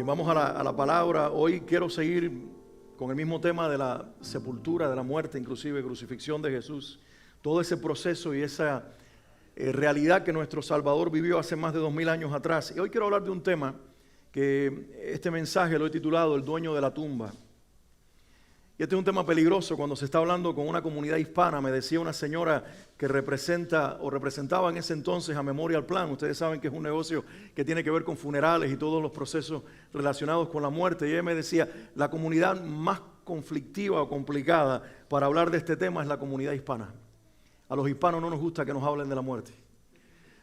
Vamos a la palabra. Hoy quiero seguir con el mismo tema de la sepultura, de la muerte, inclusive crucifixión de Jesús. Todo ese proceso y esa realidad que nuestro Salvador vivió hace más de 2000 años atrás. Y hoy quiero hablar de un tema que este mensaje lo he titulado El dueño de la tumba. Y este es un tema peligroso cuando se está hablando con una comunidad hispana. Me decía una señora que representaba en ese entonces a Memorial Plan. Ustedes saben que es un negocio que tiene que ver con funerales y todos los procesos relacionados con la muerte. Y ella me decía, la comunidad más conflictiva o complicada para hablar de este tema es la comunidad hispana. A los hispanos no nos gusta que nos hablen de la muerte.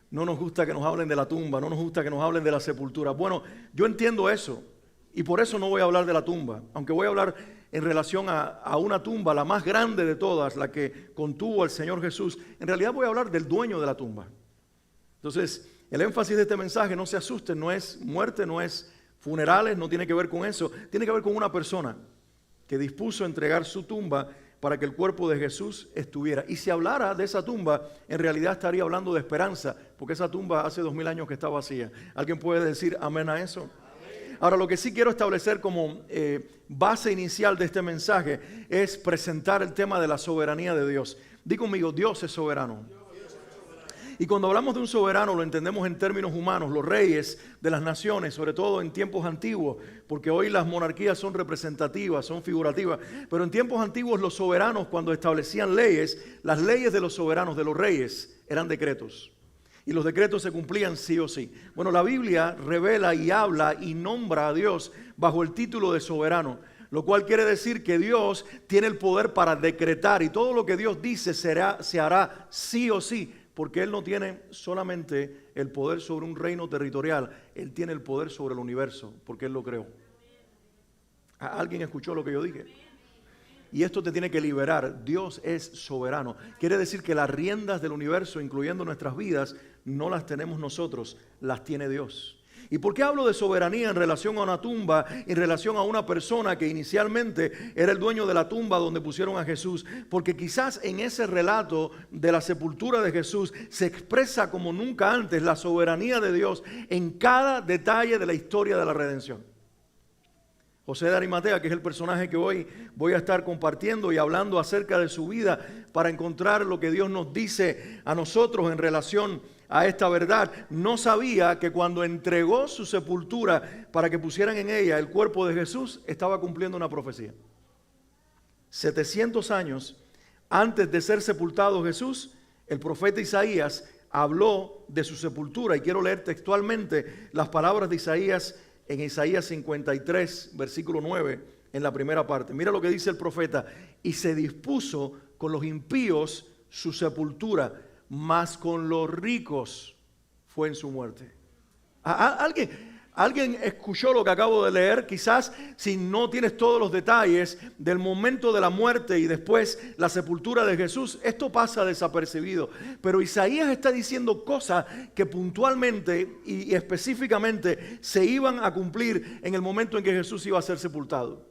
No nos gusta que nos hablen de la tumba. No nos gusta que nos hablen de la sepultura. Bueno, yo entiendo eso. Y por eso no voy a hablar de la tumba. Aunque voy a hablar en relación a una tumba, la más grande de todas, la que contuvo al Señor Jesús. En realidad voy a hablar del dueño de la tumba. Entonces, el énfasis de este mensaje, no se asusten, no es muerte, no es funerales, no tiene que ver con eso. Tiene que ver con una persona que dispuso entregar su tumba para que el cuerpo de Jesús estuviera. Y si hablara de esa tumba, en realidad estaría hablando de esperanza, porque esa tumba hace 2000 años que está vacía. ¿Alguien puede decir amén a eso? Ahora, lo que sí quiero establecer como base inicial de este mensaje es presentar el tema de la soberanía de Dios. Di conmigo, Dios es soberano. Y cuando hablamos de un soberano lo entendemos en términos humanos, los reyes de las naciones, sobre todo en tiempos antiguos, porque hoy las monarquías son representativas, son figurativas, pero en tiempos antiguos los soberanos cuando establecían leyes, las leyes de los soberanos, de los reyes, eran decretos. Y los decretos se cumplían sí o sí. Bueno, la Biblia revela y habla y nombra a Dios bajo el título de soberano, lo cual quiere decir que Dios tiene el poder para decretar y todo lo que Dios dice se hará sí o sí, porque Él no tiene solamente el poder sobre un reino territorial, Él tiene el poder sobre el universo, porque Él lo creó. ¿Alguien escuchó lo que yo dije? Y esto te tiene que liberar. Dios es soberano. Quiere decir que las riendas del universo, incluyendo nuestras vidas, no las tenemos nosotros, las tiene Dios. ¿Y por qué hablo de soberanía en relación a una tumba, en relación a una persona que inicialmente era el dueño de la tumba donde pusieron a Jesús? Porque quizás en ese relato de la sepultura de Jesús se expresa como nunca antes la soberanía de Dios en cada detalle de la historia de la redención. José de Arimatea, que es el personaje que hoy voy a estar compartiendo y hablando acerca de su vida para encontrar lo que Dios nos dice a nosotros en relación a esta verdad, no sabía que cuando entregó su sepultura para que pusieran en ella el cuerpo de Jesús, estaba cumpliendo una profecía. 700 años antes de ser sepultado Jesús, el profeta Isaías habló de su sepultura. Y quiero leer textualmente las palabras de Isaías en Isaías 53, versículo 9, en la primera parte. Mira lo que dice el profeta. Y se dispuso con los impíos su sepultura, mas con los ricos fue en su muerte. ¿Alguien escuchó lo que acabo de leer? Quizás si no tienes todos los detalles del momento de la muerte y después la sepultura de Jesús, esto pasa desapercibido. Pero Isaías está diciendo cosas que puntualmente y específicamente se iban a cumplir en el momento en que Jesús iba a ser sepultado.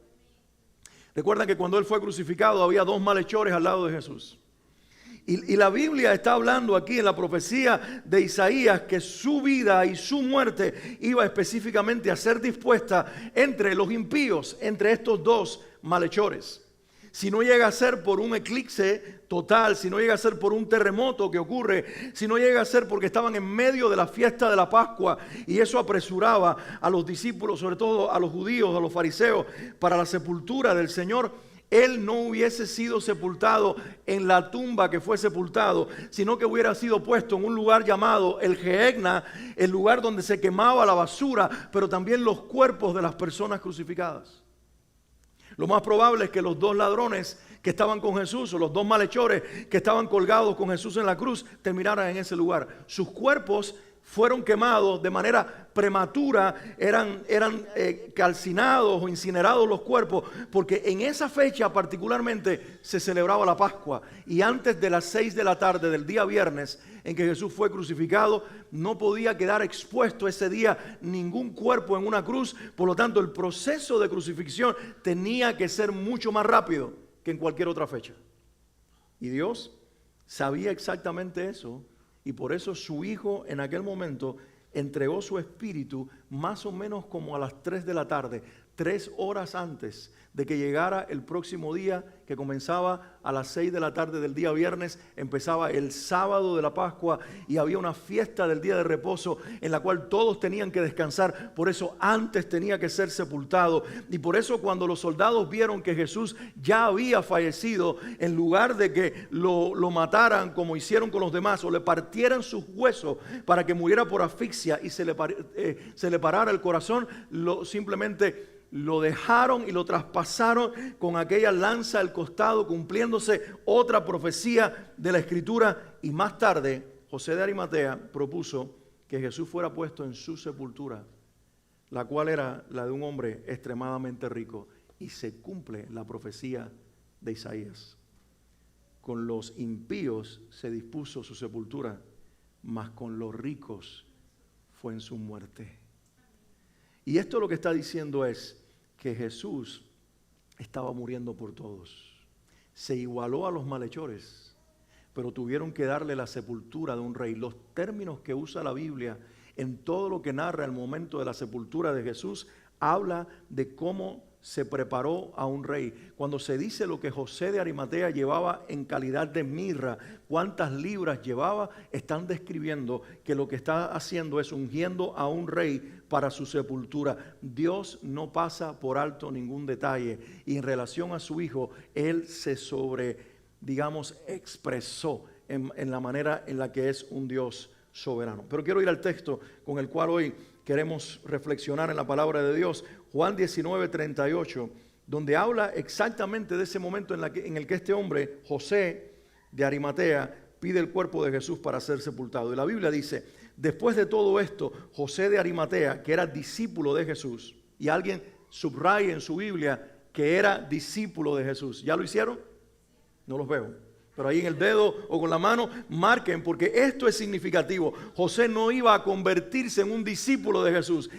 Recuerdan que cuando Él fue crucificado había dos malhechores al lado de Jesús. Y la Biblia está hablando aquí en la profecía de Isaías que su vida y su muerte iba específicamente a ser dispuesta entre los impíos, entre estos dos malhechores. Si no llega a ser por un eclipse total, si no llega a ser por un terremoto que ocurre, si no llega a ser porque estaban en medio de la fiesta de la Pascua y eso apresuraba a los discípulos, sobre todo a los judíos, a los fariseos, para la sepultura del Señor, Él no hubiese sido sepultado en la tumba que fue sepultado, sino que hubiera sido puesto en un lugar llamado el Gehenna, el lugar donde se quemaba la basura, pero también los cuerpos de las personas crucificadas. Lo más probable es que los dos ladrones que estaban con Jesús, o los dos malhechores que estaban colgados con Jesús en la cruz, terminaran en ese lugar. Sus cuerpos fueron quemados de manera prematura, eran calcinados o incinerados los cuerpos, porque en esa fecha particularmente se celebraba la Pascua, y antes de las 6 de la tarde del día viernes en que Jesús fue crucificado, no podía quedar expuesto ese día ningún cuerpo en una cruz. Por lo tanto, el proceso de crucifixión tenía que ser mucho más rápido que en cualquier otra fecha. Y Dios sabía exactamente eso, y por eso su Hijo en aquel momento entregó su espíritu más o menos como a las 3 de la tarde, 3 horas antes de que llegara el próximo día, que comenzaba a las 6 de la tarde del día viernes, empezaba el sábado de la Pascua y había una fiesta del día de reposo en la cual todos tenían que descansar. Por eso antes tenía que ser sepultado, y por eso cuando los soldados vieron que Jesús ya había fallecido, en lugar de que lo mataran como hicieron con los demás o le partieran sus huesos para que muriera por asfixia y se le parara el corazón, simplemente lo dejaron y lo traspasaron con aquella lanza al costado, cumpliéndose otra profecía de la Escritura. Y más tarde, José de Arimatea propuso que Jesús fuera puesto en su sepultura, la cual era la de un hombre extremadamente rico. Y se cumple la profecía de Isaías. Con los impíos se dispuso su sepultura, mas con los ricos fue en su muerte. Y esto lo que está diciendo es que Jesús estaba muriendo por todos. Se igualó a los malhechores, pero tuvieron que darle la sepultura de un rey. Los términos que usa la Biblia en todo lo que narra el momento de la sepultura de Jesús habla de cómo se preparó a un rey. Cuando se dice lo que José de Arimatea llevaba en calidad de mirra, cuántas libras llevaba, están describiendo que lo que está haciendo es ungiendo a un rey para su sepultura. Dios no pasa por alto ningún detalle, y en relación a su hijo, Él se expresó en la manera en la que es un Dios soberano. Pero quiero ir al texto con el cual hoy queremos reflexionar en la palabra de Dios, Juan 19:38, donde habla exactamente de ese momento en el que este hombre, José de Arimatea, pide el cuerpo de Jesús para ser sepultado. Y la Biblia dice: después de todo esto, José de Arimatea, que era discípulo de Jesús, y alguien subraya en su Biblia que era discípulo de Jesús. ¿Ya lo hicieron? No los veo. Pero ahí en el dedo o con la mano marquen, porque esto es significativo. José no iba a convertirse en un discípulo de Jesús.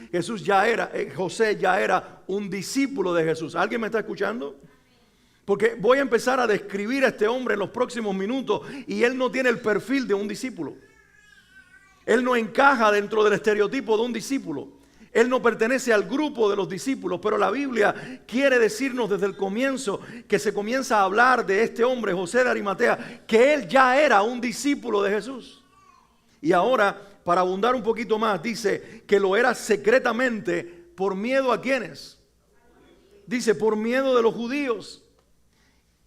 José ya era un discípulo de Jesús. ¿Alguien me está escuchando? Porque voy a empezar a describir a este hombre en los próximos minutos, y él no tiene el perfil de un discípulo. Él no encaja dentro del estereotipo de un discípulo. Él no pertenece al grupo de los discípulos, pero la Biblia quiere decirnos desde el comienzo, que se comienza a hablar de este hombre, José de Arimatea, que él ya era un discípulo de Jesús. Y ahora, para abundar un poquito más, dice que lo era secretamente por miedo a ¿quiénes? Dice, por miedo de los judíos.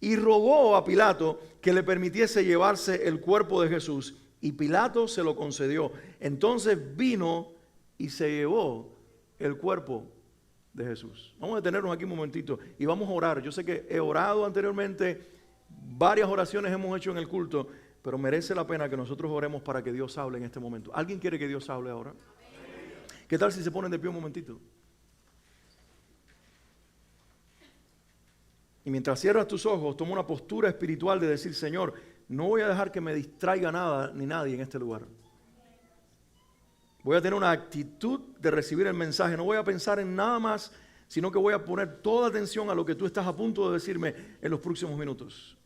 Y rogó a Pilato que le permitiese llevarse el cuerpo de Jesús, y Pilato se lo concedió. Entonces vino y se llevó el cuerpo de Jesús. Vamos a detenernos aquí un momentito y vamos a orar. Yo sé que he orado anteriormente, varias oraciones hemos hecho en el culto, pero merece la pena que nosotros oremos para que Dios hable en este momento. ¿Alguien quiere que Dios hable ahora? ¿Qué tal si se ponen de pie un momentito? Y mientras cierras tus ojos, toma una postura espiritual de decir: Señor, no voy a dejar que me distraiga nada ni nadie en este lugar. Voy a tener una actitud de recibir el mensaje. No voy a pensar en nada más, sino que voy a poner toda atención a lo que tú estás a punto de decirme en los próximos minutos.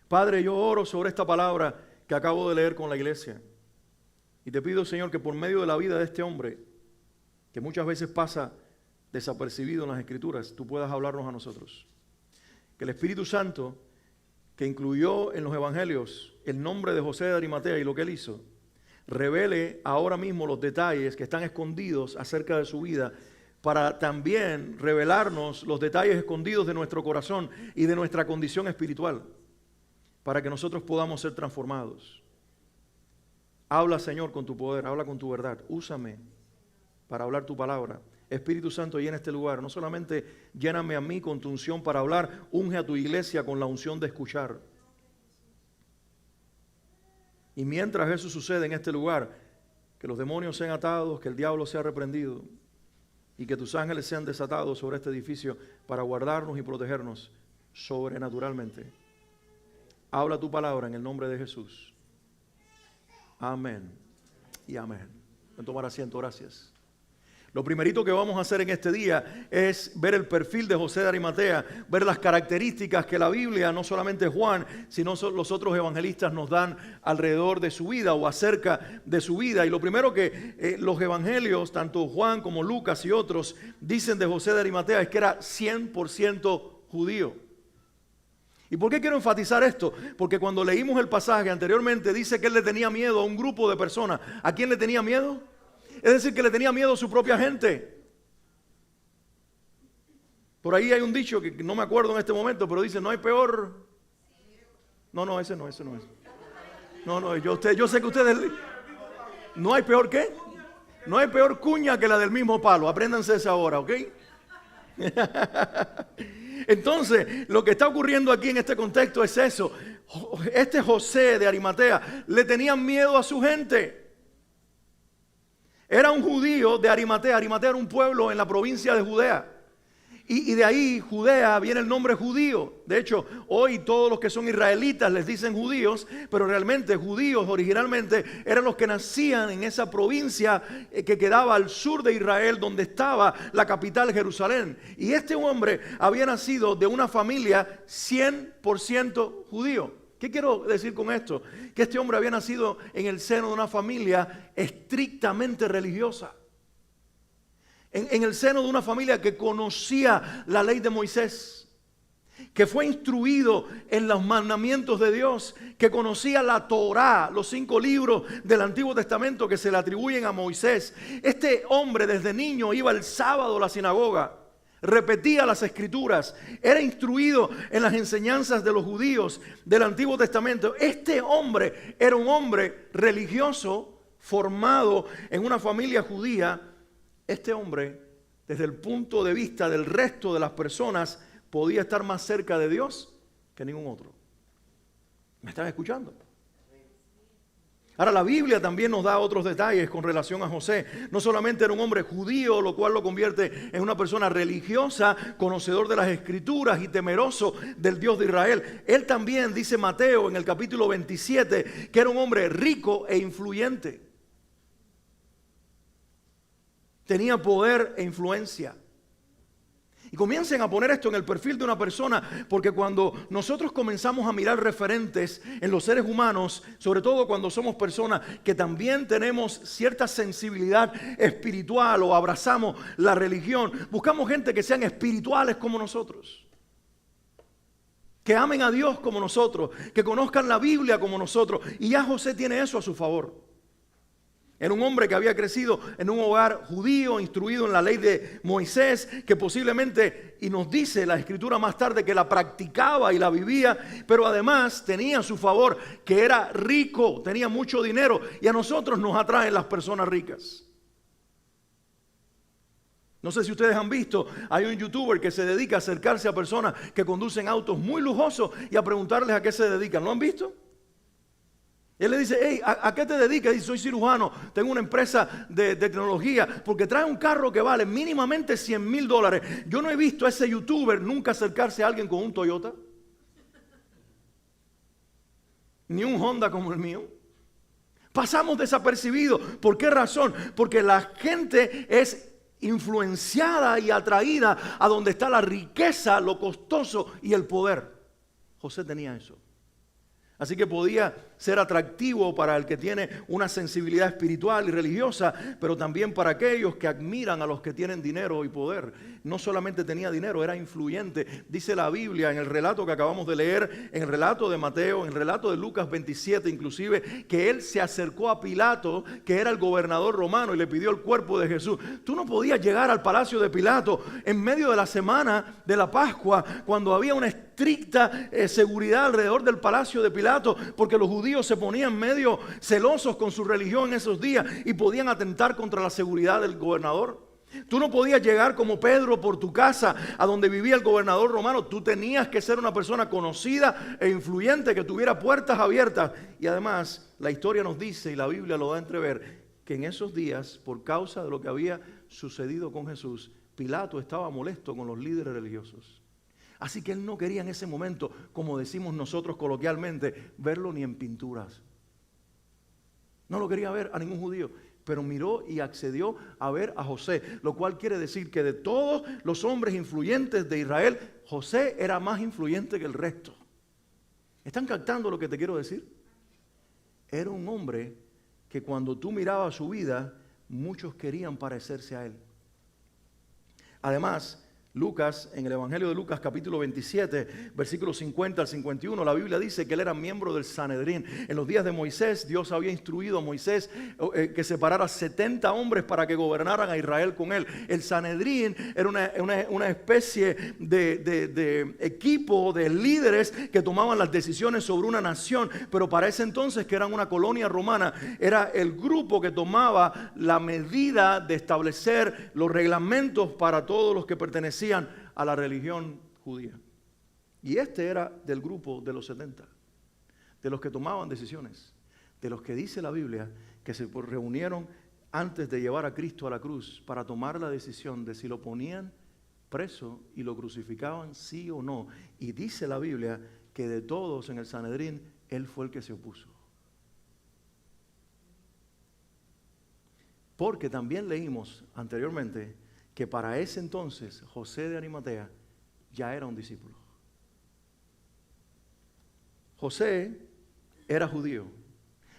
Padre, yo oro sobre esta palabra que acabo de leer con la iglesia. Y te pido, Señor, que por medio de la vida de este hombre, que muchas veces pasa desapercibido en las Escrituras, tú puedas hablarnos a nosotros. Que el Espíritu Santo, que incluyó en los Evangelios el nombre de José de Arimatea y lo que él hizo, revele ahora mismo los detalles que están escondidos acerca de su vida, para también revelarnos los detalles escondidos de nuestro corazón y de nuestra condición espiritual, para que nosotros podamos ser transformados. Habla, Señor, con tu poder, habla con tu verdad. Úsame para hablar tu palabra. Espíritu Santo, llena este lugar. No solamente lléname a mí con tu unción para hablar, unge a tu iglesia con la unción de escuchar. Y mientras eso sucede en este lugar, que los demonios sean atados, que el diablo sea reprendido y que tus ángeles sean desatados sobre este edificio para guardarnos y protegernos sobrenaturalmente. Habla tu palabra en el nombre de Jesús. Amén y amén. Voy a tomar asiento, gracias. Lo primerito que vamos a hacer en este día es ver el perfil de José de Arimatea, ver las características que la Biblia, no solamente Juan, sino los otros evangelistas nos dan alrededor de su vida o acerca de su vida. Y lo primero que los evangelios, tanto Juan como Lucas y otros, dicen de José de Arimatea es que era 100% judío. ¿Y por qué quiero enfatizar esto? Porque cuando leímos el pasaje anteriormente dice que él le tenía miedo a un grupo de personas. ¿A quién le tenía miedo? Es decir, que le tenía miedo a su propia gente. Por ahí hay un dicho que no me acuerdo en este momento, pero dice, no hay peor... No, ese no es. No, yo sé que ustedes... ¿No hay peor qué? No hay peor cuña que la del mismo palo. Apréndanse esa ahora, ¿ok? Entonces, lo que está ocurriendo aquí en este contexto es eso. Este José de Arimatea le tenía miedo a su gente. Era un judío de Arimatea. Arimatea era un pueblo en la provincia de Judea. Y de ahí, Judea, viene el nombre judío. De hecho, hoy todos los que son israelitas les dicen judíos, pero realmente judíos originalmente eran los que nacían en esa provincia que quedaba al sur de Israel, donde estaba la capital Jerusalén. Y este hombre había nacido de una familia 100% judío. ¿Qué quiero decir con esto? Que este hombre había nacido en el seno de una familia estrictamente religiosa. En el seno de una familia que conocía la ley de Moisés, que fue instruido en los mandamientos de Dios, que conocía la Torá, los 5 libros del Antiguo Testamento que se le atribuyen a Moisés. Este hombre desde niño iba el sábado a la sinagoga, repetía las escrituras, era instruido en las enseñanzas de los judíos del Antiguo Testamento. Este hombre era un hombre religioso, formado en una familia judía. Este hombre, desde el punto de vista del resto de las personas, podía estar más cerca de Dios que ningún otro. ¿Me están escuchando? Ahora, la Biblia también nos da otros detalles con relación a José. No solamente era un hombre judío, lo cual lo convierte en una persona religiosa, conocedor de las Escrituras y temeroso del Dios de Israel. Él también, dice Mateo en el capítulo 27, que era un hombre rico e influyente. Tenía poder e influencia. Y comiencen a poner esto en el perfil de una persona, porque cuando nosotros comenzamos a mirar referentes en los seres humanos, sobre todo cuando somos personas que también tenemos cierta sensibilidad espiritual o abrazamos la religión, buscamos gente que sean espirituales como nosotros, que amen a Dios como nosotros, que conozcan la Biblia como nosotros. Y ya José tiene eso a su favor. Era un hombre que había crecido en un hogar judío, instruido en la ley de Moisés, que posiblemente, y nos dice la Escritura más tarde, que la practicaba y la vivía, pero además tenía a su favor que era rico, tenía mucho dinero, y a nosotros nos atraen las personas ricas. No sé si ustedes han visto, hay un youtuber que se dedica a acercarse a personas que conducen autos muy lujosos y a preguntarles a qué se dedican. ¿Lo han visto? Él le dice, hey, ¿a qué te dedicas? Dice, soy cirujano, tengo una empresa de tecnología, porque trae un carro que vale mínimamente $100,000. Yo no he visto a ese youtuber nunca acercarse a alguien con un Toyota, ni un Honda como el mío. Pasamos desapercibidos. ¿Por qué razón? Porque la gente es influenciada y atraída a donde está la riqueza, lo costoso y el poder. José tenía eso. Así que podía ser atractivo para el que tiene una sensibilidad espiritual y religiosa, pero también para aquellos que admiran a los que tienen dinero y poder. No solamente tenía dinero, era influyente. Dice la Biblia en el relato que acabamos de leer, en el relato de Mateo, en el relato de Lucas 27 inclusive, que él se acercó a Pilato, que era el gobernador romano, y le pidió el cuerpo de Jesús. Tú no podías llegar al palacio de Pilato en medio de la semana de la Pascua, cuando había una estricta seguridad alrededor del palacio de Pilato, porque los judíos se ponían medio celosos con su religión en esos días y podían atentar contra la seguridad del gobernador. Tú no podías llegar como Pedro por tu casa a donde vivía el gobernador romano. Tú tenías que ser una persona conocida e influyente, que tuviera puertas abiertas. Y además la historia nos dice, y la Biblia lo da a entrever, que en esos días, por causa de lo que había sucedido con Jesús, Pilato estaba molesto con los líderes religiosos. Así que él no quería en ese momento, como decimos nosotros coloquialmente, verlo ni en pinturas. No lo quería ver a ningún judío. pero miró y accedió a ver a José, lo cual quiere decir que de todos los hombres influyentes de Israel, José era más influyente que el resto. ¿Están captando lo que te quiero decir? Era un hombre que cuando tú mirabas su vida, muchos querían parecerse a él. Además, Lucas, en el Evangelio de Lucas capítulo 27, versículos 50 al 51, la Biblia dice que él era miembro del Sanedrín. En los días de Moisés, Dios había instruido a Moisés que separara 70 hombres para que gobernaran a Israel con él. El Sanedrín era una especie de equipo de líderes que tomaban las decisiones sobre una nación, pero para ese entonces, que eran una colonia romana, era el grupo que tomaba la medida de establecer los reglamentos para todos los que pertenecían a la religión judía. Y este era del grupo de los 70, de los que tomaban decisiones, de los que dice la Biblia que se reunieron antes de llevar a Cristo a la cruz para tomar la decisión de si lo ponían preso y lo crucificaban, sí o no. Y dice la Biblia que de todos en el Sanedrín, él fue el que se opuso. Porque también leímos anteriormente que para ese entonces José de Arimatea ya era un discípulo. José era judío,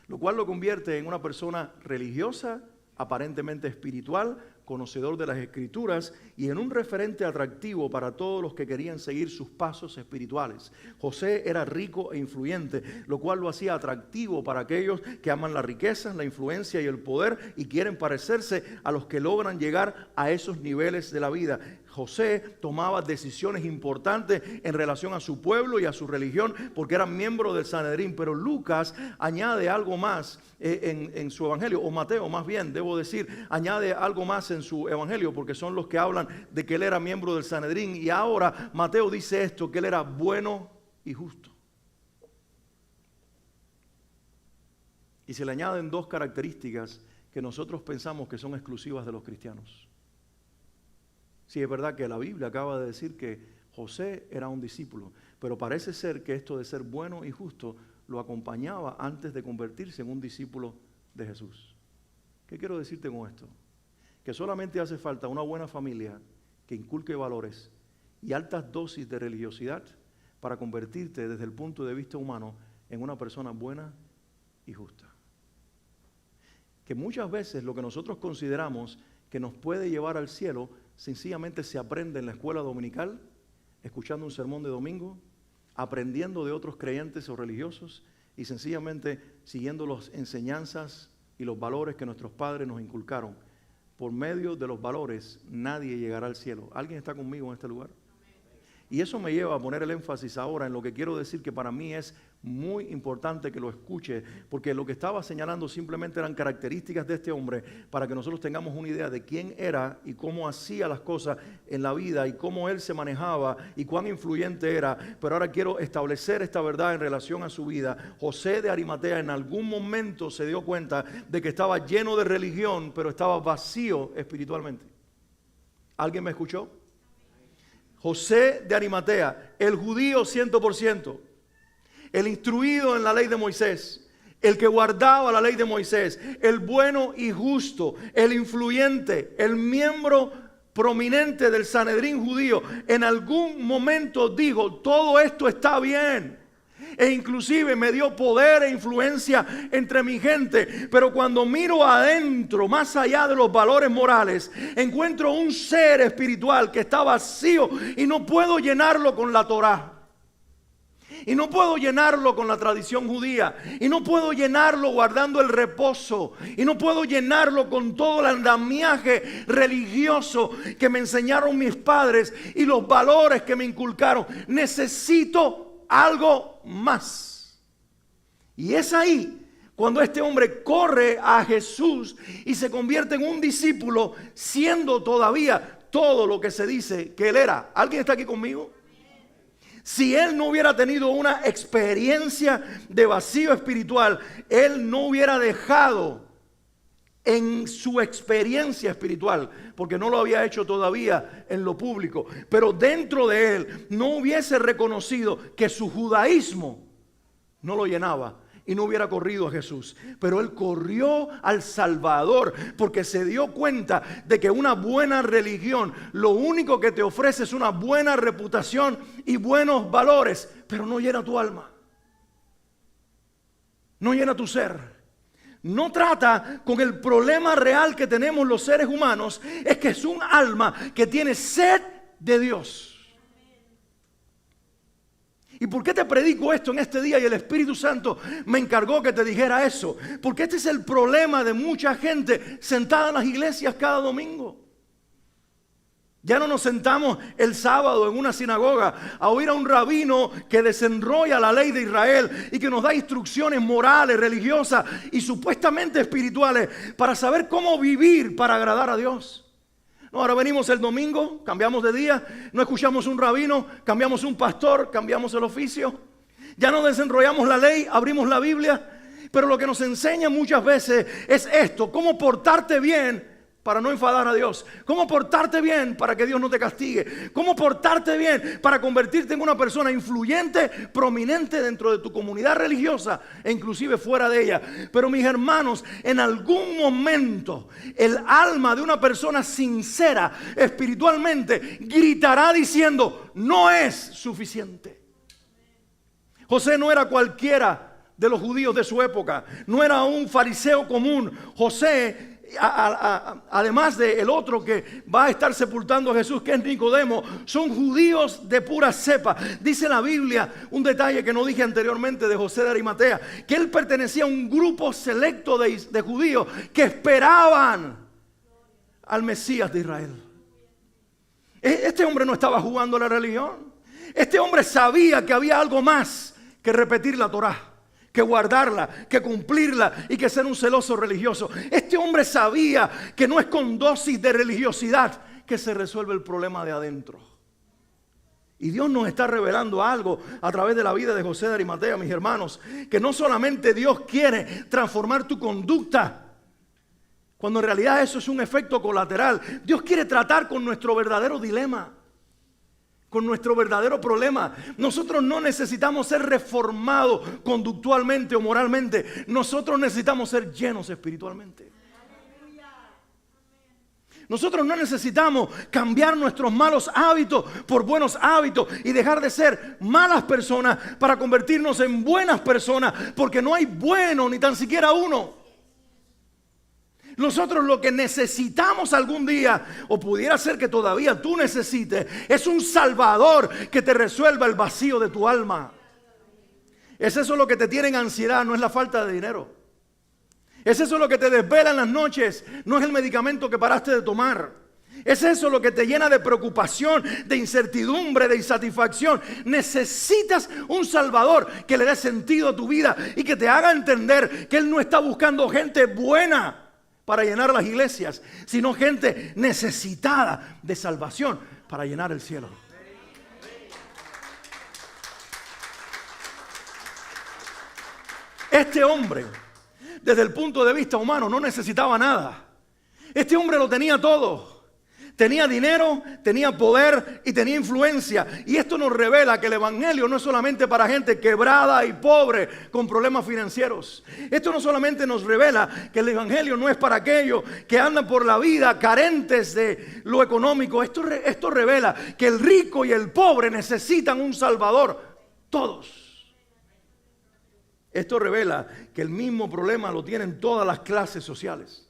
lo cual lo convierte en una persona religiosa, aparentemente espiritual, conocedor de las Escrituras y en un referente atractivo para todos los que querían seguir sus pasos espirituales. José era rico e influyente, lo cual lo hacía atractivo para aquellos que aman las riquezas, la influencia y el poder y quieren parecerse a los que logran llegar a esos niveles de la vida. José tomaba decisiones importantes en relación a su pueblo y a su religión porque era miembro del Sanedrín, pero Lucas añade algo más en su evangelio, o Mateo más bien, debo decir, añade algo más en su evangelio porque son los que hablan de que él era miembro del Sanedrín, y ahora Mateo dice esto, que él era bueno y justo. Y se le añaden dos características que nosotros pensamos que son exclusivas de los cristianos. Sí, es verdad que la Biblia acaba de decir que José era un discípulo, pero parece ser que esto de ser bueno y justo lo acompañaba antes de convertirse en un discípulo de Jesús. ¿Qué quiero decirte con esto? Que solamente hace falta una buena familia que inculque valores y altas dosis de religiosidad para convertirte desde el punto de vista humano en una persona buena y justa. Que muchas veces lo que nosotros consideramos que nos puede llevar al cielo sencillamente se aprende en la escuela dominical, escuchando un sermón de domingo, aprendiendo de otros creyentes o religiosos y sencillamente siguiendo las enseñanzas y los valores que nuestros padres nos inculcaron. Por medio de los valores nadie llegará al cielo. ¿Alguien está conmigo en este lugar? Y eso me lleva a poner el énfasis ahora en lo que quiero decir, que para mí es muy importante que lo escuche, porque lo que estaba señalando simplemente eran características de este hombre para que nosotros tengamos una idea de quién era y cómo hacía las cosas en la vida y cómo él se manejaba y cuán influyente era. Pero ahora quiero establecer esta verdad en relación a su vida. José de Arimatea en algún momento se dio cuenta de que estaba lleno de religión, pero estaba vacío espiritualmente. ¿Alguien me escuchó? José de Arimatea, el judío 100%, el instruido en la ley de Moisés, el que guardaba la ley de Moisés, el bueno y justo, el influyente, el miembro prominente del Sanedrín judío, en algún momento dijo, todo esto está bien. E inclusive me dio poder e influencia entre mi gente. Pero cuando miro adentro, más allá de los valores morales, encuentro un ser espiritual que está vacío y no puedo llenarlo con la Torá. Y no puedo llenarlo con la tradición judía. Y no puedo llenarlo guardando el reposo. Y no puedo llenarlo con todo el andamiaje religioso que me enseñaron mis padres y los valores que me inculcaron. Necesito algo más. Y es ahí cuando este hombre corre a Jesús y se convierte en un discípulo, siendo todavía todo lo que se dice que él era. ¿Alguien está aquí conmigo? Si él no hubiera tenido una experiencia de vacío espiritual, él no hubiera dejado en su experiencia espiritual, porque no lo había hecho todavía en lo público, pero dentro de él no hubiese reconocido que su judaísmo no lo llenaba y no hubiera corrido a Jesús. Pero él corrió al Salvador porque se dio cuenta de que una buena religión lo único que te ofrece es una buena reputación y buenos valores, pero no llena tu alma, no llena tu ser. No trata con el problema real que tenemos los seres humanos, es que es un alma que tiene sed de Dios. ¿Y por qué te predico esto en este día? Y el Espíritu Santo me encargó que te dijera eso. Porque este es el problema de mucha gente sentada en las iglesias cada domingo. Ya no nos sentamos el sábado en una sinagoga a oír a un rabino que desenrolla la ley de Israel y que nos da instrucciones morales, religiosas y supuestamente espirituales para saber cómo vivir para agradar a Dios. No, ahora venimos el domingo, cambiamos de día, no escuchamos un rabino, cambiamos un pastor, cambiamos el oficio. Ya no desenrollamos la ley, abrimos la Biblia. Pero lo que nos enseña muchas veces es esto: cómo portarte bien para no enfadar a Dios, cómo portarte bien para que Dios no te castigue, cómo portarte bien para convertirte en una persona influyente, prominente dentro de tu comunidad religiosa e inclusive fuera de ella. Pero mis hermanos, en algún momento el alma de una persona sincera espiritualmente gritará diciendo: no es suficiente. José no era cualquiera de los judíos de su época, no era un fariseo común. José, además de el otro que va a estar sepultando a Jesús, que es Nicodemo, son judíos de pura cepa. Dice la Biblia, un detalle que no dije anteriormente de José de Arimatea, que él pertenecía a un grupo selecto de judíos que esperaban al Mesías de Israel. Este hombre no estaba jugando a la religión. Este hombre sabía que había algo más que repetir la Torá, que guardarla, que cumplirla y que ser un celoso religioso. Este hombre sabía que no es con dosis de religiosidad que se resuelve el problema de adentro. Y Dios nos está revelando algo a través de la vida de José de Arimatea, mis hermanos, que no solamente Dios quiere transformar tu conducta, cuando en realidad eso es un efecto colateral. Dios quiere tratar con nuestro verdadero dilema, con nuestro verdadero problema. Nosotros no necesitamos ser reformados conductualmente o moralmente. Nosotros necesitamos ser llenos espiritualmente. Nosotros no necesitamos cambiar nuestros malos hábitos por buenos hábitos y dejar de ser malas personas para convertirnos en buenas personas, porque no hay bueno ni tan siquiera uno. Nosotros lo que necesitamos algún día, o pudiera ser que todavía tú necesites, es un Salvador que te resuelva el vacío de tu alma. Es eso lo que te tiene en ansiedad, no es la falta de dinero. Es eso lo que te desvela en las noches, no es el medicamento que paraste de tomar. Es eso lo que te llena de preocupación, de incertidumbre, de insatisfacción. Necesitas un Salvador que le dé sentido a tu vida y que te haga entender que Él no está buscando gente buena para llenar las iglesias, sino gente necesitada de salvación para llenar el cielo. Este hombre, desde el punto de vista humano, no necesitaba nada. Este hombre lo tenía todo. Tenía dinero, tenía poder y tenía influencia. Y esto nos revela que el evangelio no es solamente para gente quebrada y pobre con problemas financieros. Esto no solamente nos revela que el evangelio no es para aquellos que andan por la vida carentes de lo económico. Esto revela que el rico y el pobre necesitan un Salvador. Todos. Esto revela que el mismo problema lo tienen todas las clases sociales.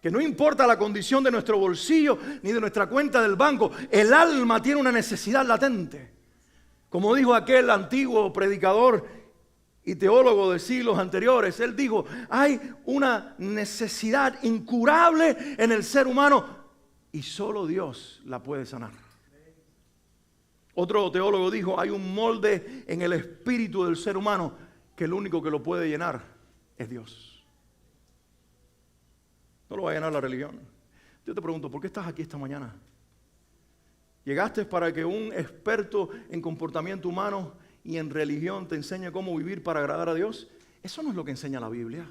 Que no importa la condición de nuestro bolsillo ni de nuestra cuenta del banco, el alma tiene una necesidad latente. Como dijo aquel antiguo predicador y teólogo de siglos anteriores, él dijo: hay una necesidad incurable en el ser humano y solo Dios la puede sanar. Otro teólogo dijo: hay un molde en el espíritu del ser humano que el único que lo puede llenar es Dios. No lo va a llenar la religión. Yo te pregunto, ¿por qué estás aquí esta mañana? ¿Llegaste para que un experto en comportamiento humano y en religión te enseñe cómo vivir para agradar a Dios? Eso no es lo que enseña la Biblia.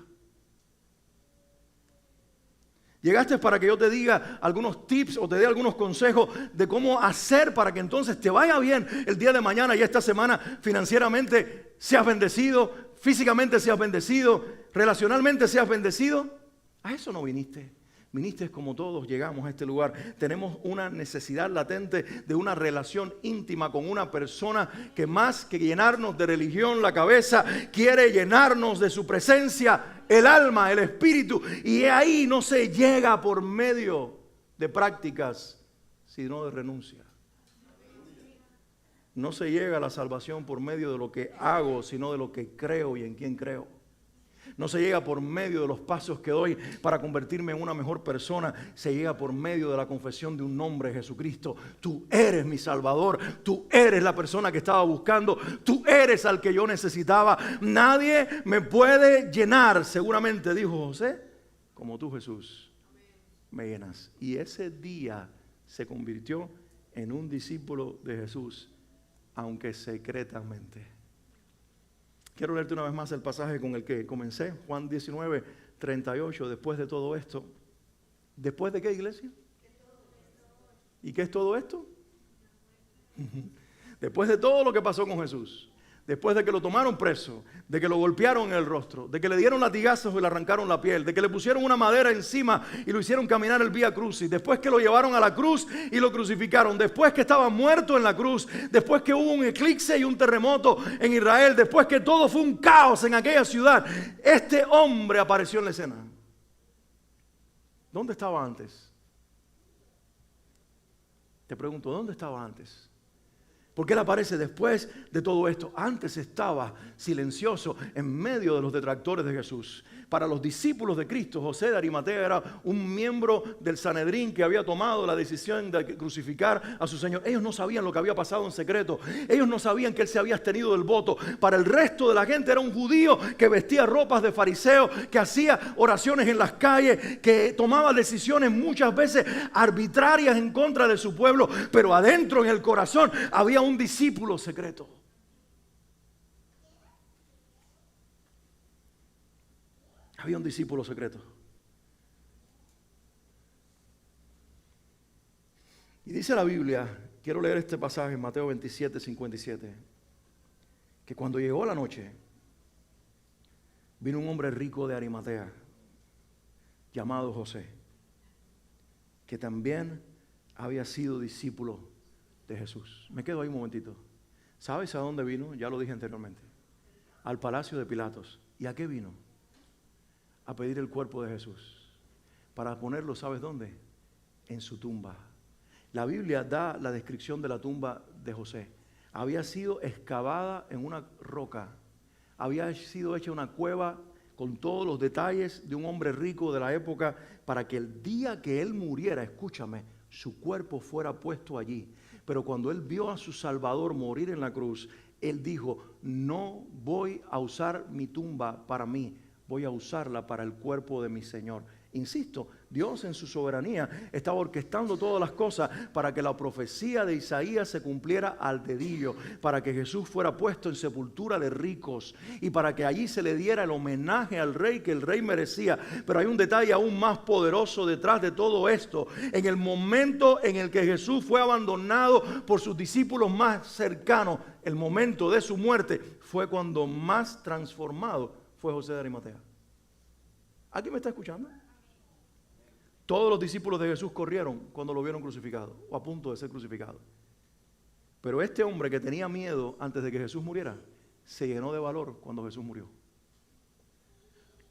Llegaste para que yo te diga algunos tips o te dé algunos consejos de cómo hacer para que entonces te vaya bien el día de mañana y esta semana financieramente seas bendecido, físicamente seas bendecido, relacionalmente seas bendecido. A eso no viniste. Viniste como todos llegamos a este lugar. Tenemos una necesidad latente de una relación íntima con una persona que más que llenarnos de religión la cabeza, quiere llenarnos de su presencia, el alma, el espíritu. Y ahí no se llega por medio de prácticas, sino de renuncia. No se llega a la salvación por medio de lo que hago, sino de lo que creo y en quién creo. No se llega por medio de los pasos que doy para convertirme en una mejor persona. Se llega por medio de la confesión de un nombre, Jesucristo. Tú eres mi Salvador. Tú eres la persona que estaba buscando. Tú eres al que yo necesitaba. Nadie me puede llenar, seguramente dijo José, como tú, Jesús, me llenas. Y ese día se convirtió en un discípulo de Jesús, aunque secretamente. Quiero leerte una vez más el pasaje con el que comencé, Juan 19, 38, después de todo esto. ¿Después de qué, iglesia? ¿Y qué es todo esto? Después de todo lo que pasó con Jesús, después de que lo tomaron preso, de que lo golpearon en el rostro, de que le dieron latigazos y le arrancaron la piel, de que le pusieron una madera encima y lo hicieron caminar el Vía Crucis, después que lo llevaron a la cruz y lo crucificaron, después que estaba muerto en la cruz, después que hubo un eclipse y un terremoto en Israel, después que todo fue un caos en aquella ciudad, este hombre apareció en la escena. ¿Dónde estaba antes? Te pregunto, ¿dónde estaba antes? Porque Él aparece después de todo esto. Antes estaba silencioso en medio de los detractores de Jesús. Para los discípulos de Cristo, José de Arimatea era un miembro del Sanedrín que había tomado la decisión de crucificar a su Señor. Ellos no sabían lo que había pasado en secreto. Ellos no sabían que Él se había abstenido del voto. Para el resto de la gente era un judío que vestía ropas de fariseo, que hacía oraciones en las calles, que tomaba decisiones muchas veces arbitrarias en contra de su pueblo. Pero adentro en el corazón había un discípulo secreto. Había un discípulo secreto. Y dice la Biblia, quiero leer este pasaje en Mateo 27, 57, que cuando llegó la noche, vino un hombre rico de Arimatea, llamado José, que también había sido discípulo de Jesús. Me quedo ahí un momentito. ¿Sabes a dónde vino? Ya lo dije anteriormente. Al palacio de Pilatos. ¿Y a qué vino? A pedir el cuerpo de Jesús. Para ponerlo, ¿sabes dónde? En su tumba. La Biblia da la descripción de la tumba de José. Había sido excavada en una roca. Había sido hecha una cueva con todos los detalles de un hombre rico de la época para que el día que él muriera, escúchame, su cuerpo fuera puesto allí. Pero cuando él vio a su Salvador morir en la cruz, él dijo, no voy a usar mi tumba para mí, voy a usarla para el cuerpo de mi Señor. Insisto, Dios en su soberanía estaba orquestando todas las cosas para que la profecía de Isaías se cumpliera al dedillo, para que Jesús fuera puesto en sepultura de ricos y para que allí se le diera el homenaje al rey que el rey merecía. Pero hay un detalle aún más poderoso detrás de todo esto. En el momento en el que Jesús fue abandonado por sus discípulos más cercanos, el momento de su muerte, fue cuando más transformado fue José de Arimatea. ¿Alguien me está escuchando? Todos los discípulos de Jesús corrieron cuando lo vieron crucificado o a punto de ser crucificado. Pero este hombre que tenía miedo antes de que Jesús muriera, se llenó de valor cuando Jesús murió.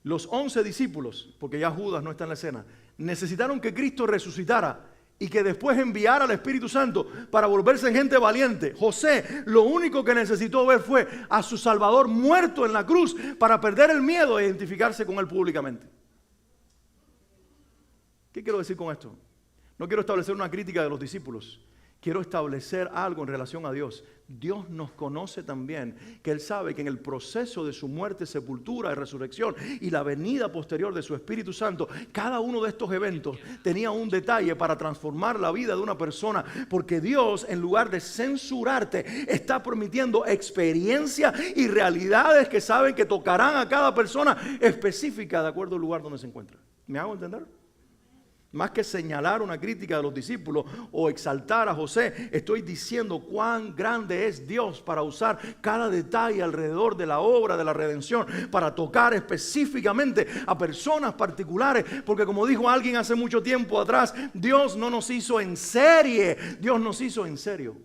Los 11 discípulos, porque ya Judas no está en la escena, necesitaron que Cristo resucitara y que después enviara al Espíritu Santo para volverse gente valiente. José lo único que necesitó ver fue a su Salvador muerto en la cruz para perder el miedo e identificarse con él públicamente. ¿Qué quiero decir con esto? No quiero establecer una crítica de los discípulos. Quiero establecer algo en relación a Dios. Dios nos conoce también, que Él sabe que en el proceso de su muerte, sepultura y resurrección y la venida posterior de su Espíritu Santo, cada uno de estos eventos tenía un detalle para transformar la vida de una persona, porque Dios, en lugar de censurarte, está permitiendo experiencias y realidades que saben que tocarán a cada persona específica de acuerdo al lugar donde se encuentra. ¿Me hago entender? Más que señalar una crítica de los discípulos o exaltar a José, estoy diciendo cuán grande es Dios para usar cada detalle alrededor de la obra de la redención, para tocar específicamente a personas particulares, porque como dijo alguien hace mucho tiempo atrás, Dios no nos hizo en serie, Dios nos hizo en serio.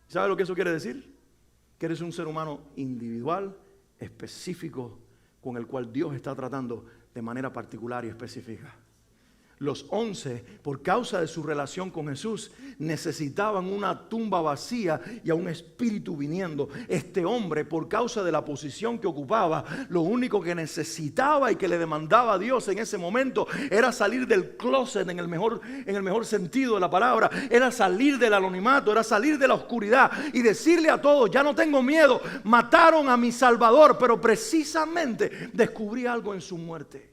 ¿Sabe lo que eso quiere decir? Que eres un ser humano individual, específico, con el cual Dios está tratando de manera particular y específica. Los 11, por causa de su relación con Jesús, necesitaban una tumba vacía y a un espíritu viniendo. Este hombre, por causa de la posición que ocupaba, lo único que necesitaba y que le demandaba a Dios en ese momento era salir del closet en el mejor sentido de la palabra. Era salir del anonimato, era salir de la oscuridad y decirle a todos: ya no tengo miedo, mataron a mi Salvador, pero precisamente descubrí algo en su muerte.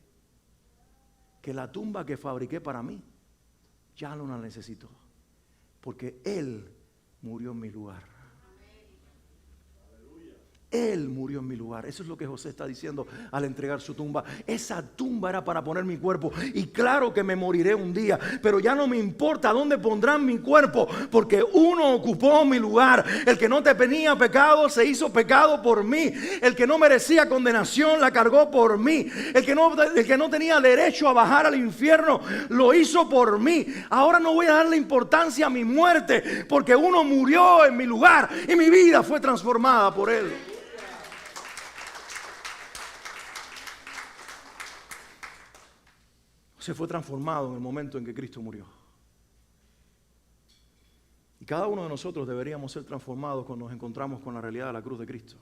Que la tumba que fabriqué para mí ya no la necesito, porque Él murió en mi lugar. Él murió en mi lugar. Eso es lo que José está diciendo al entregar su tumba. Esa tumba era para poner mi cuerpo. Y claro que me moriré un día, pero ya no me importa dónde pondrán mi cuerpo, porque uno ocupó mi lugar. El que no tenía pecado se hizo pecado por mí. El que no merecía condenación la cargó por mí. El que no tenía derecho a bajar al infierno lo hizo por mí. Ahora no voy a darle importancia a mi muerte, porque uno murió en mi lugar y mi vida fue transformada por Él. Se fue transformado en el momento en que Cristo murió. Y cada uno de nosotros deberíamos ser transformados cuando nos encontramos con la realidad de la cruz de Cristo.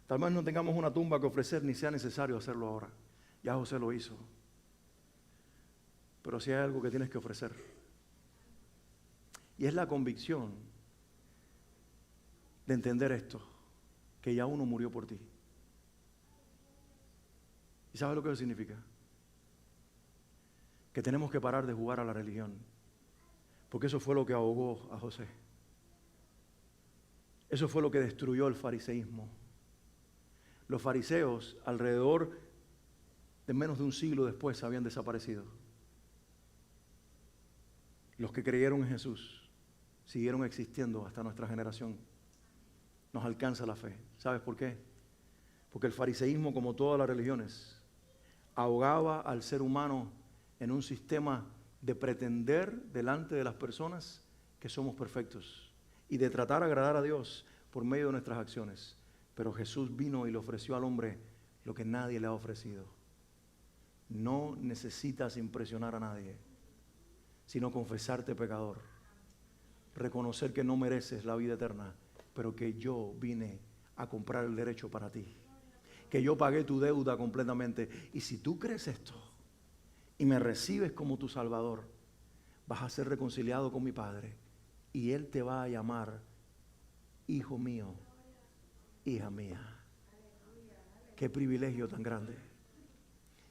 Tal vez no tengamos una tumba que ofrecer, ni sea necesario hacerlo ahora. Ya José lo hizo. Pero sí hay algo que tienes que ofrecer. Y es la convicción de entender esto, que ya uno murió por ti. ¿Y sabes lo que eso significa? Que tenemos que parar de jugar a la religión, porque eso fue lo que ahogó a José. Eso fue lo que destruyó el fariseísmo. Los fariseos, alrededor de menos de un siglo después, habían desaparecido. Los que creyeron en Jesús siguieron existiendo hasta nuestra generación. Nos alcanza la fe. ¿Sabes por qué? Porque el fariseísmo, como todas las religiones, ahogaba al ser humano en un sistema de pretender delante de las personas que somos perfectos y de tratar de agradar a Dios por medio de nuestras acciones. Pero Jesús vino y le ofreció al hombre lo que nadie le ha ofrecido. No necesitas impresionar a nadie, sino confesarte pecador, reconocer que no mereces la vida eterna, pero que yo vine a comprar el derecho para ti, que yo pagué tu deuda completamente. Y si tú crees esto y me recibes como tu Salvador, vas a ser reconciliado con mi Padre y Él te va a llamar hijo mío, hija mía. Qué privilegio tan grande,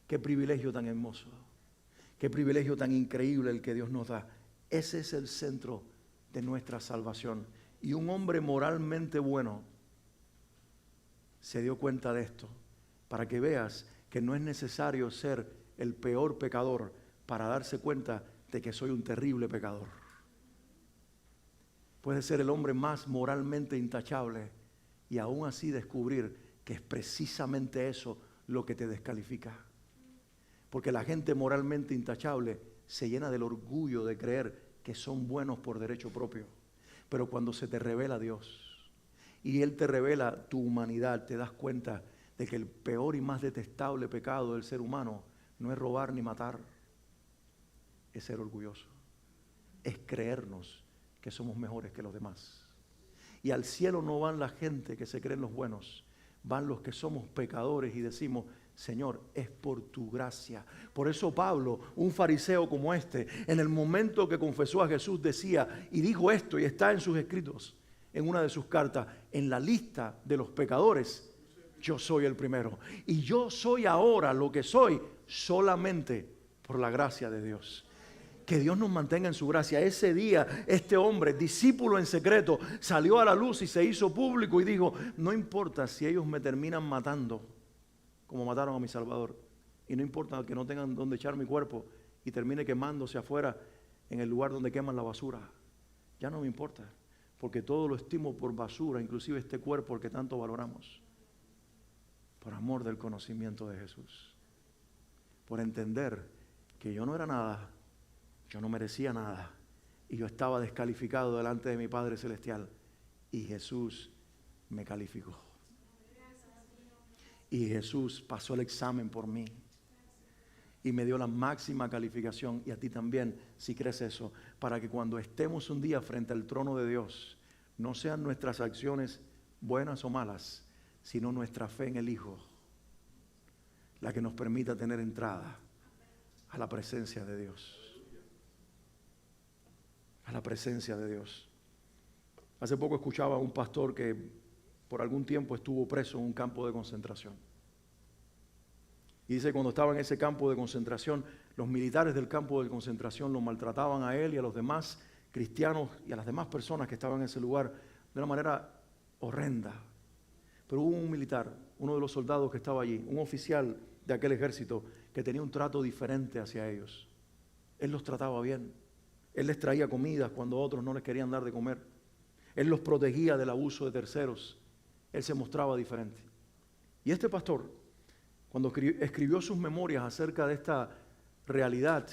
qué privilegio tan hermoso, qué privilegio tan increíble el que Dios nos da. Ese es el centro de nuestra salvación. Y un hombre moralmente bueno se dio cuenta de esto, para que veas que no es necesario ser el peor pecador para darse cuenta de que soy un terrible pecador. Puede ser el hombre más moralmente intachable y aún así descubrir que es precisamente eso lo que te descalifica. Porque la gente moralmente intachable se llena del orgullo de creer que son buenos por derecho propio. Pero cuando se te revela Dios y Él te revela tu humanidad, te das cuenta de que el peor y más detestable pecado del ser humano no es robar ni matar, es ser orgulloso, es creernos que somos mejores que los demás. Y al cielo no van la gente que se creen los buenos, van los que somos pecadores y decimos: Señor, es por tu gracia. Por eso Pablo, un fariseo como este, en el momento que confesó a Jesús decía, y dijo esto, y está en sus escritos, en una de sus cartas: en la lista de los pecadores, yo soy el primero. Y yo soy ahora lo que soy solamente por la gracia de Dios. Que Dios nos mantenga en su gracia. Ese día, este hombre, discípulo en secreto, salió a la luz y se hizo público y dijo: no importa si ellos me terminan matando, como mataron a mi Salvador, Y no importa que no tengan donde echar mi cuerpo y termine quemándose afuera en el lugar donde queman la basura. Ya no me importa, porque todo lo estimo por basura, inclusive este cuerpo al que tanto valoramos. Por amor del conocimiento de Jesús. Por entender que yo no era nada, yo no merecía nada, y yo estaba descalificado delante de mi Padre Celestial, y Jesús me calificó. Y Jesús pasó el examen por mí y me dio la máxima calificación, y a ti también, si crees eso, para que cuando estemos un día frente al trono de Dios, no sean nuestras acciones buenas o malas, sino nuestra fe en el Hijo, la que nos permita tener entrada a la presencia de Dios. A la presencia de Dios. Hace poco escuchaba a un pastor que por algún tiempo estuvo preso en un campo de concentración. Y dice que cuando estaba en ese campo de concentración, los militares del campo de concentración lo maltrataban a él y a los demás cristianos y a las demás personas que estaban en ese lugar de una manera horrenda. Pero hubo un militar, uno de los soldados que estaba allí, un oficial de aquel ejército, que tenía un trato diferente hacia ellos. Él los trataba bien. Él les traía comidas cuando otros no les querían dar de comer. Él los protegía del abuso de terceros. Él se mostraba diferente. Y este pastor, cuando escribió sus memorias acerca de esta realidad,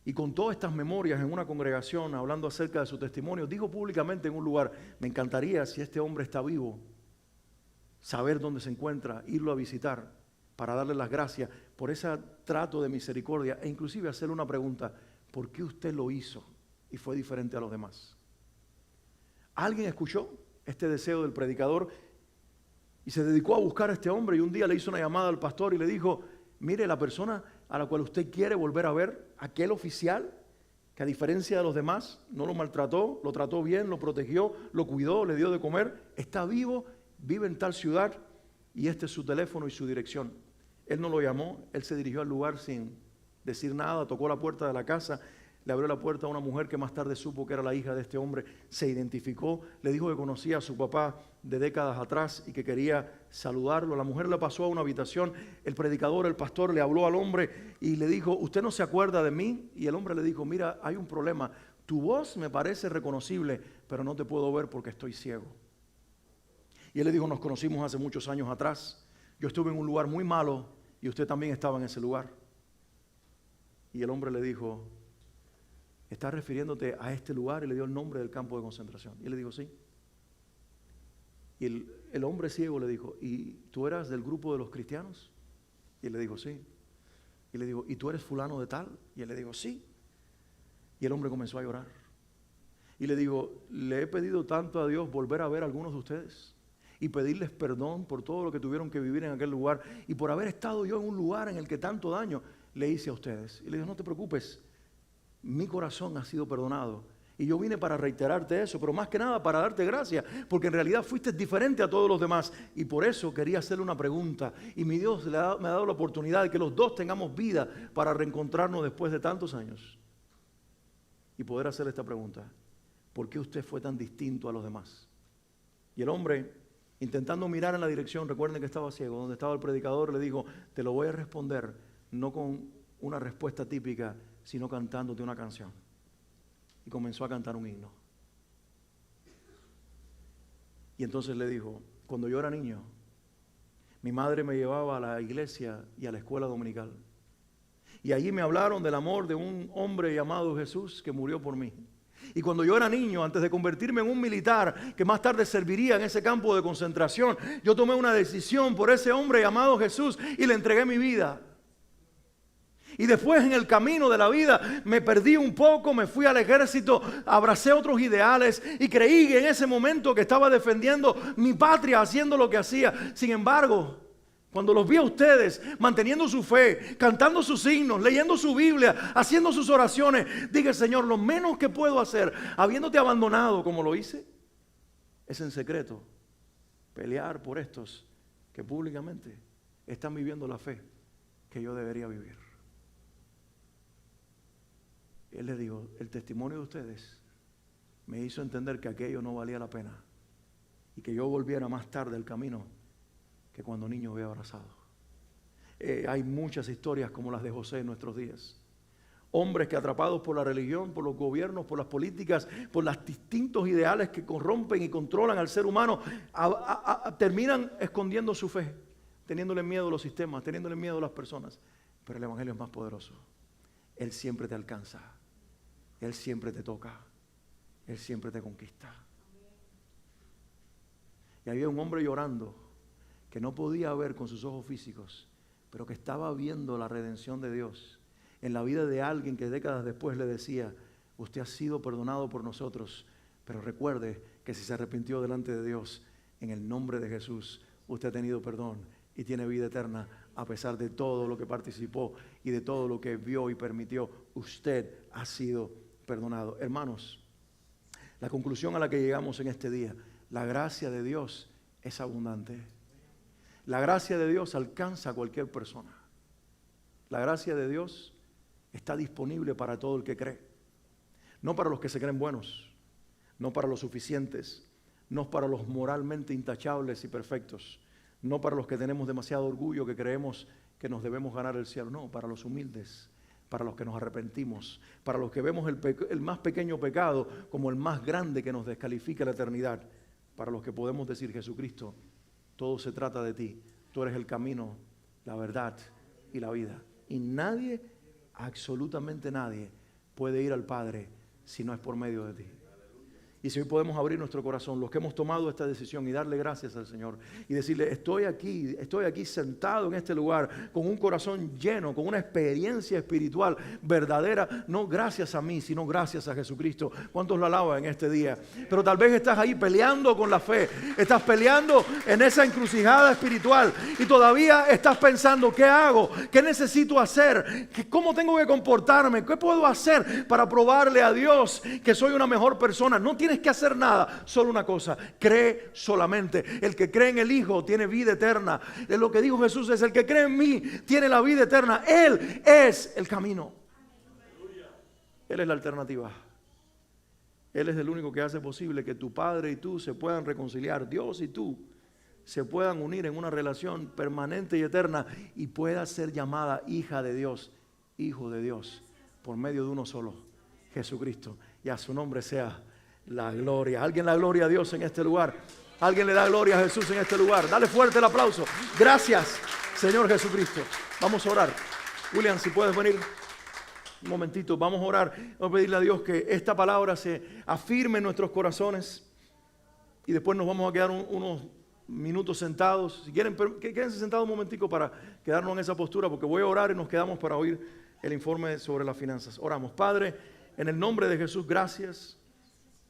y contó estas memorias en una congregación hablando acerca de su testimonio, dijo públicamente en un lugar: me encantaría, si este hombre está vivo, saber dónde se encuentra, irlo a visitar para darle las gracias por ese trato de misericordia, e inclusive hacerle una pregunta: ¿por qué usted lo hizo y fue diferente a los demás? Alguien escuchó este deseo del predicador y se dedicó a buscar a este hombre, y un día le hizo una llamada al pastor y le dijo: mire, la persona a la cual usted quiere volver a ver, aquel oficial que a diferencia de los demás no lo maltrató, lo trató bien, lo protegió, lo cuidó, le dio de comer, está vivo, vive en tal ciudad, y este es su teléfono y su dirección. Él no lo llamó, él se dirigió al lugar sin decir nada, tocó la puerta de la casa, le abrió la puerta a una mujer que más tarde supo que era la hija de este hombre, se identificó, le dijo que conocía a su papá de décadas atrás y que quería saludarlo. La mujer le pasó a una habitación, el predicador, el pastor, le habló al hombre y le dijo: ¿usted no se acuerda de mí? Y el hombre le dijo: mira, hay un problema, tu voz me parece reconocible, pero no te puedo ver porque estoy ciego. Y él le dijo: nos conocimos hace muchos años atrás, yo estuve en un lugar muy malo y usted también estaba en ese lugar. Y el hombre le dijo: ¿estás refiriéndote a este lugar? Y le dio el nombre del campo de concentración. Y él le dijo: sí. Y el hombre ciego le dijo: ¿y tú eras del grupo de los cristianos? Y él le dijo: sí. Y le dijo: ¿y tú eres fulano de tal? Y él le dijo: sí. Y el hombre comenzó a llorar. Y le dijo: le he pedido tanto a Dios volver a ver a algunos de ustedes y pedirles perdón por todo lo que tuvieron que vivir en aquel lugar y por haber estado yo en un lugar en el que tanto daño le hice a ustedes. Y le dijo: no te preocupes, mi corazón ha sido perdonado. Y yo vine para reiterarte eso, pero más que nada para darte gracias, porque en realidad fuiste diferente a todos los demás. Y por eso quería hacerle una pregunta. Y mi Dios me ha dado la oportunidad de que los dos tengamos vida para reencontrarnos después de tantos años. Y poder hacer esta pregunta: ¿por qué usted fue tan distinto a los demás? Y el hombre, intentando mirar en la dirección, recuerden que estaba ciego, donde estaba el predicador, le dijo: te lo voy a responder, no con una respuesta típica, sino cantándote una canción. Y comenzó a cantar un himno. Y entonces le dijo: cuando yo era niño, mi madre me llevaba a la iglesia y a la escuela dominical. Y allí me hablaron del amor de un hombre llamado Jesús que murió por mí. Y cuando yo era niño, antes de convertirme en un militar que más tarde serviría en ese campo de concentración, yo tomé una decisión por ese hombre llamado Jesús y le entregué mi vida. Y después en el camino de la vida me perdí un poco, me fui al ejército, abracé otros ideales y creí en ese momento que estaba defendiendo mi patria, haciendo lo que hacía. Sin embargo, cuando los vi a ustedes manteniendo su fe, cantando sus himnos, leyendo su Biblia, haciendo sus oraciones, dije: Señor, lo menos que puedo hacer, habiéndote abandonado como lo hice, es en secreto pelear por estos que públicamente están viviendo la fe que yo debería vivir. Él le dijo: el testimonio de ustedes me hizo entender que aquello no valía la pena y que yo volviera más tarde al camino que cuando niño había abrazado. Hay muchas historias como las de José en nuestros días. Hombres que, atrapados por la religión, por los gobiernos, por las políticas, por los distintos ideales que corrompen y controlan al ser humano, terminan escondiendo su fe, teniéndole miedo a los sistemas, teniéndole miedo a las personas. Pero el Evangelio es más poderoso. Él siempre te alcanza. Él siempre te toca. Él siempre te conquista. Y había un hombre llorando que no podía ver con sus ojos físicos, pero que estaba viendo la redención de Dios en la vida de alguien que décadas después le decía: usted ha sido perdonado por nosotros, pero recuerde que si se arrepintió delante de Dios, en el nombre de Jesús, usted ha tenido perdón y tiene vida eterna a pesar de todo lo que participó y de todo lo que vio y permitió. Usted ha sido perdonado. Hermanos, la conclusión a la que llegamos en este día: la gracia de Dios es abundante. La gracia de Dios alcanza a cualquier persona. La gracia de Dios está disponible para todo el que cree. No para los que se creen buenos, no para los suficientes, no para los moralmente intachables y perfectos, no para los que tenemos demasiado orgullo que creemos que nos debemos ganar el cielo. No, para los humildes, para los que nos arrepentimos, para los que vemos el más pequeño pecado como el más grande que nos descalifica la eternidad, para los que podemos decir: Jesucristo, todo se trata de ti. Tú eres el camino, la verdad y la vida. Y nadie, absolutamente nadie, puede ir al Padre si no es por medio de ti. Y si hoy podemos abrir nuestro corazón, los que hemos tomado esta decisión, y darle gracias al Señor y decirle: estoy aquí sentado en este lugar con un corazón lleno, con una experiencia espiritual verdadera, no gracias a mí, sino gracias a Jesucristo. ¿Cuántos lo alaban en este día? Pero tal vez estás ahí peleando con la fe, estás peleando en esa encrucijada espiritual y todavía estás pensando: ¿qué hago? ¿Qué necesito hacer? ¿Cómo tengo que comportarme? ¿Qué puedo hacer para probarle a Dios que soy una mejor persona? No tienes que hacer nada, solo una cosa: cree solamente. El que cree en el Hijo tiene vida eterna. Es lo que dijo Jesús: es el que cree en mí tiene la vida eterna. Él es el camino. Él es la alternativa. Él es el único que hace posible que tu Padre y tú se puedan reconciliar. Dios y tú se puedan unir en una relación permanente y eterna y pueda ser llamada hija de Dios, hijo de Dios, por medio de uno solo, Jesucristo. Y a su nombre sea la gloria. ¿Alguien la gloria a Dios en este lugar? ¿Alguien le da gloria a Jesús en este lugar? Dale fuerte el aplauso. Gracias, Señor Jesucristo. Vamos a orar. William, si puedes venir un momentito, vamos a orar. Vamos a pedirle a Dios que esta palabra se afirme en nuestros corazones y después nos vamos a quedar unos minutos sentados. Si quieren, quédense sentados un momentico para quedarnos en esa postura, porque voy a orar y nos quedamos para oír el informe sobre las finanzas. Oramos. Padre, en el nombre de Jesús, gracias.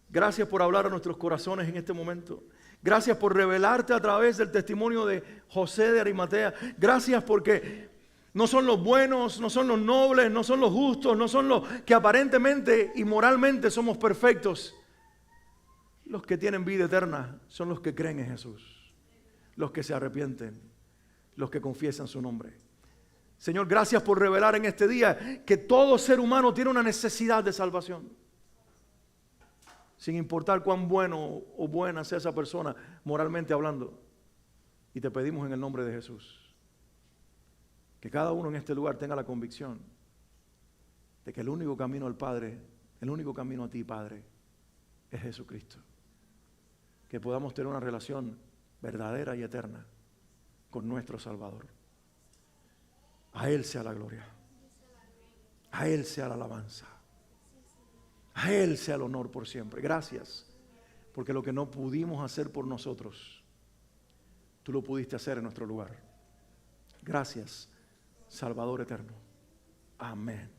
Gracias por hablar a nuestros corazones en este momento. Gracias por revelarte a través del testimonio de José de Arimatea. Gracias porque no son los buenos, no son los nobles, no son los justos, no son los que aparentemente y moralmente somos perfectos. Los que tienen vida eterna son los que creen en Jesús, los que se arrepienten, los que confiesan su nombre. Señor, gracias por revelar en este día que todo ser humano tiene una necesidad de salvación. Sin importar cuán bueno o buena sea esa persona, moralmente hablando. Y te pedimos en el nombre de Jesús que cada uno en este lugar tenga la convicción de que el único camino al Padre, el único camino a ti, Padre, es Jesucristo. Que podamos tener una relación verdadera y eterna con nuestro Salvador. A Él sea la gloria. A Él sea la alabanza. A Él sea el honor por siempre. Gracias, porque lo que no pudimos hacer por nosotros, tú lo pudiste hacer en nuestro lugar. Gracias, Salvador eterno. Amén.